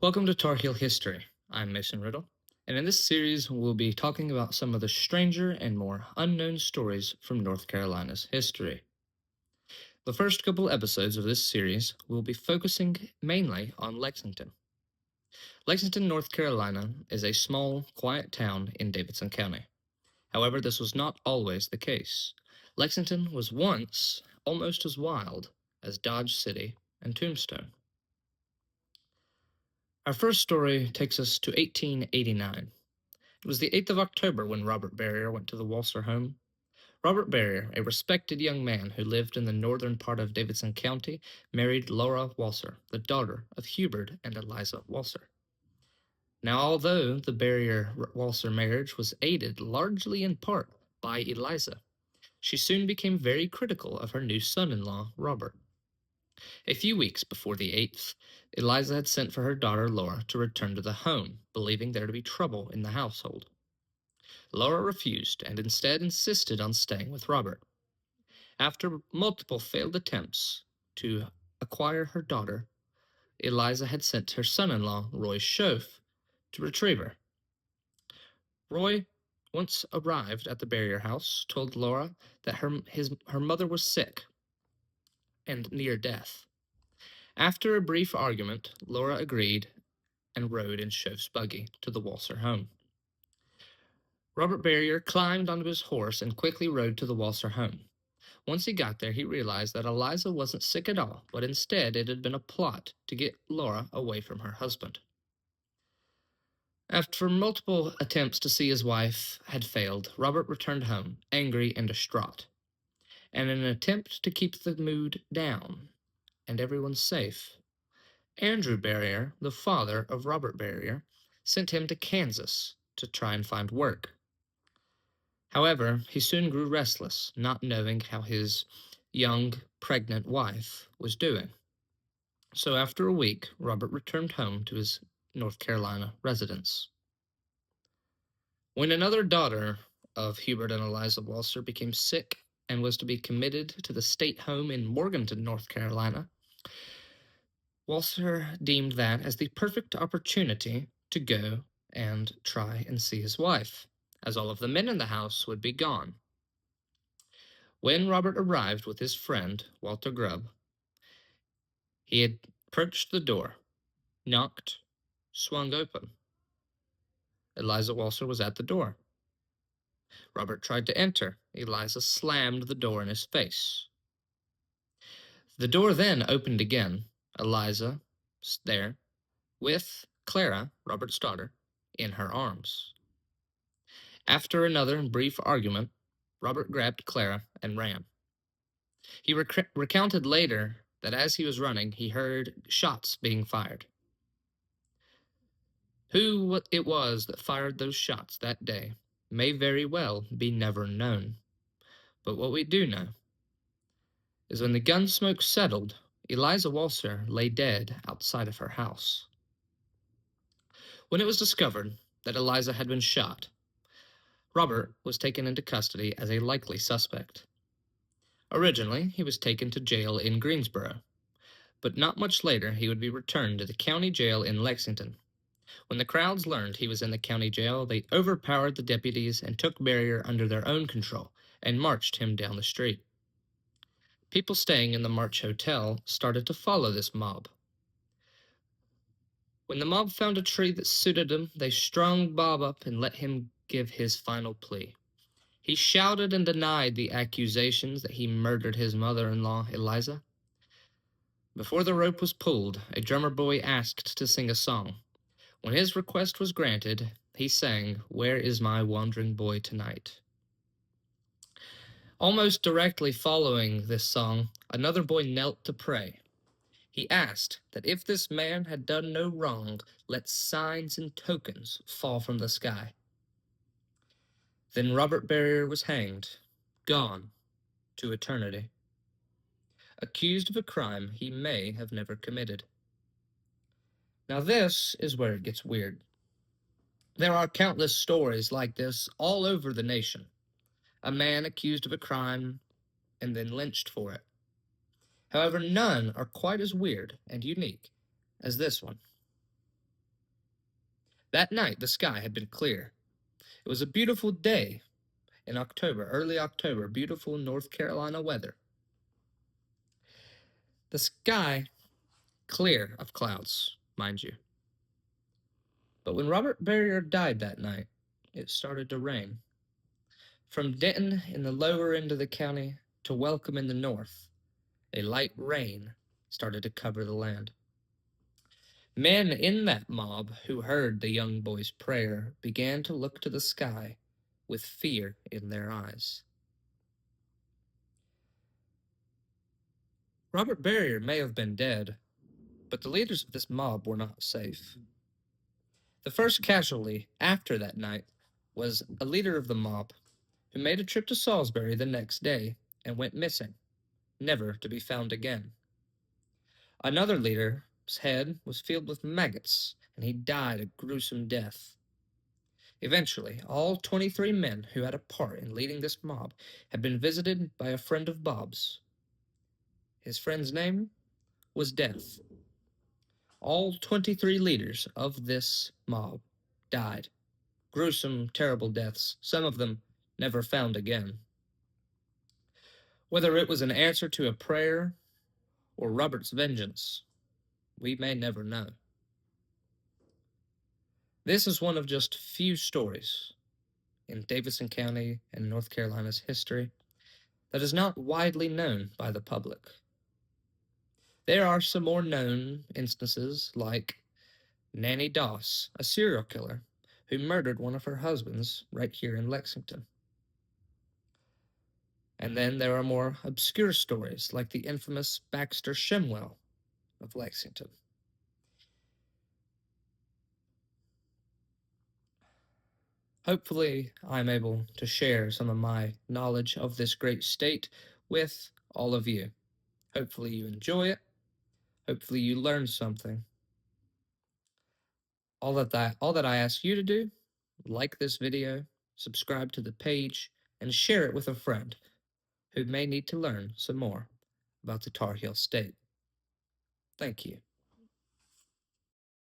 Welcome to Tar Heel History. I'm Mason Riddle, and in this series, we'll be talking about some of the stranger and more unknown stories from North Carolina's history. The first couple episodes of this series will be focusing mainly on Lexington. Lexington, North Carolina is a small, quiet town in Davidson County. However, this was not always the case. Lexington was once almost as wild as Dodge City and Tombstone. Our first story takes us to 1889. It was the 8th of October when Robert Barrier went to the Walser home. Robert Barrier, a respected young man who lived in the northern part of Davidson County, married Laura Walser, the daughter of Hubert and Eliza Walser. Now, although the Barrier-Walser marriage was aided largely in part by Eliza, she soon became very critical of her new son-in-law, Robert. A few weeks before the 8th, Eliza had sent for her daughter Laura to return to the home, believing there to be trouble in the household. Laura refused and instead insisted on staying with Robert. After multiple failed attempts to acquire her daughter, Eliza had sent her son-in-law, Roy Schoaf, to retrieve her. Roy, once arrived at the Barrier house, told Laura that her mother was sick and near death. After a brief argument, Laura agreed and rode in Schoaf's buggy to the Walser home. Robert Barrier climbed onto his horse and quickly rode to the Walser home. Once he got there, he realized that Eliza wasn't sick at all, but instead it had been a plot to get Laura away from her husband. After multiple attempts to see his wife had failed, Robert returned home, angry and distraught. And in an attempt to keep the mood down and everyone safe, Andrew Barrier, the father of Robert Barrier, sent him to Kansas to try and find work. However, he soon grew restless, not knowing how his young, pregnant wife was doing. So after a week, Robert returned home to his North Carolina residence. When another daughter of Hubert and Eliza Walser became sick and was to be committed to the state home in Morganton, North Carolina, Walser deemed that as the perfect opportunity to go and try and see his wife, as all of the men in the house would be gone. When Robert arrived with his friend, Walter Grubb, he had approached the door, knocked, swung open. Eliza Walser was at the door. Robert tried to enter. Eliza slammed the door in his face. The door then opened again. Eliza there, with Clara, Robert's daughter, in her arms. After another brief argument, Robert grabbed Clara and ran. He recounted later that as he was running, he heard shots being fired. Who it was that fired those shots that day may very well be never known. But what we do know is when the gun smoke settled, Eliza Walser lay dead outside of her house. When it was discovered that Eliza had been shot, Robert was taken into custody as a likely suspect. Originally, he was taken to jail in Greensboro, but not much later he would be returned to the county jail in Lexington. When the crowds learned he was in the county jail, they overpowered the deputies and took Barrier under their own control and marched him down the street. People staying in the March Hotel started to follow this mob. When the mob found a tree that suited him, they strung Bob up and let him give his final plea. He shouted and denied the accusations that he murdered his mother-in-law, Eliza. Before the rope was pulled, a drummer boy asked to sing a song. When his request was granted, he sang, "Where is my wandering boy tonight?" Almost directly following this song, another boy knelt to pray. He asked that if this man had done no wrong, let signs and tokens fall from the sky. Then Robert Barrier was hanged, gone to eternity, accused of a crime he may have never committed. Now this is where it gets weird. There are countless stories like this all over the nation. A man accused of a crime and then lynched for it. However, none are quite as weird and unique as this one. That night, the sky had been clear. It was a beautiful day in October, early October, beautiful North Carolina weather. The sky clear of clouds, mind you. But when Robert Barrier died that night, it started to rain. From Denton in the lower end of the county to Welcome in the north, a light rain started to cover the land. Men in that mob who heard the young boy's prayer began to look to the sky with fear in their eyes. Robert Barrier may have been dead, but the leaders of this mob were not safe. The first casualty after that night was a leader of the mob who made a trip to Salisbury the next day and went missing, never to be found again. Another leader's head was filled with maggots, and he died a gruesome death. Eventually, all 23 men who had a part in leading this mob had been visited by a friend of Bob's. His friend's name was Death. All 23 leaders of this mob died. Gruesome, terrible deaths, some of them never found again. Whether it was an answer to a prayer or Robert's vengeance, we may never know. This is one of just few stories in Davidson County and North Carolina's history that is not widely known by the public. There are some more known instances like Nanny Doss, a serial killer who murdered one of her husbands right here in Lexington. And then there are more obscure stories like the infamous Baxter Shimwell of Lexington. Hopefully, I'm able to share some of my knowledge of this great state with all of you. Hopefully, you enjoy it. Hopefully, you learn something. All that I ask you to do, like this video, subscribe to the page, and share it with a friend who may need to learn some more about the Tar Heel State. Thank you.